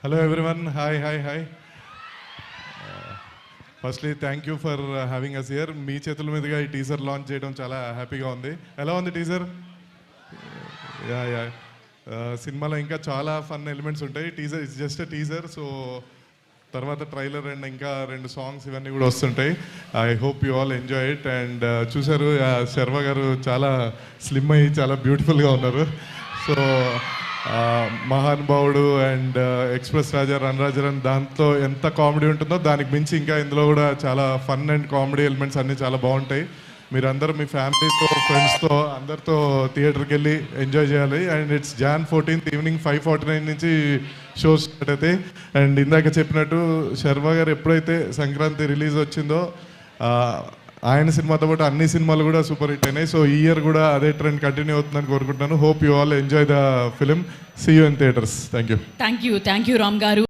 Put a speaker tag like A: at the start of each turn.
A: Hello everyone, hi hi hi. Firstly thank you for having us here. మీ చేతుల మీదుగా ఈ టీజర్ లాంచ్ చేయడం చాలా హ్యాపీగా ఉంది. ఎలా ఉంది టీజర్? యా యా సినిమాలో ఇంకా చాలా ఫన్ ఎలిమెంట్స్ ఉంటాయి. Teaser it's just a teaser. So తర్వాత ట్రైలర్ అండ్ ఇంకా 2 సాంగ్స్ ఇవన్నీ కూడా వస్తుంటాయి. I hope you all enjoy it. And చూసారు శర్వ గారు చాలా స్లిమ్ అయ్యి చాలా బ్యూటిఫుల్గా ఉన్నారు. సో మహానుభావుడు అండ్ ఎక్స్ప్రెస్ రాజా రన్ దాంతో ఎంత కామెడీ ఉంటుందో దానికి మించి ఇంకా ఇందులో కూడా చాలా ఫన్ అండ్ కామెడీ ఎలిమెంట్స్ అన్నీ చాలా బాగుంటాయి. మీరందరూ మీ ఫ్యామిలీతో ఫ్రెండ్స్తో అందరితో థియేటర్కి వెళ్ళి ఎంజాయ్ చేయాలి. And it's Jan 14th evening 5:49 నుంచి షోస్ స్టార్ట్ అవుతాయి. అండ్ ఇందాక చెప్పినట్టు శర్మ గారు ఎప్పుడైతే సంక్రాంతి రిలీజ్ వచ్చిందో ఆయన సినిమాతో పాటు అన్ని సినిమాలు కూడా సూపర్ హిట్ అయినాయి. సో ఈ ఇయర్ కూడా అదే ట్రెండ్ కంటిన్యూ అవుతుందని కోరుకుంటున్నాను. Hope you all enjoy the film. See you in theatres. Thank you
B: Ram గారు.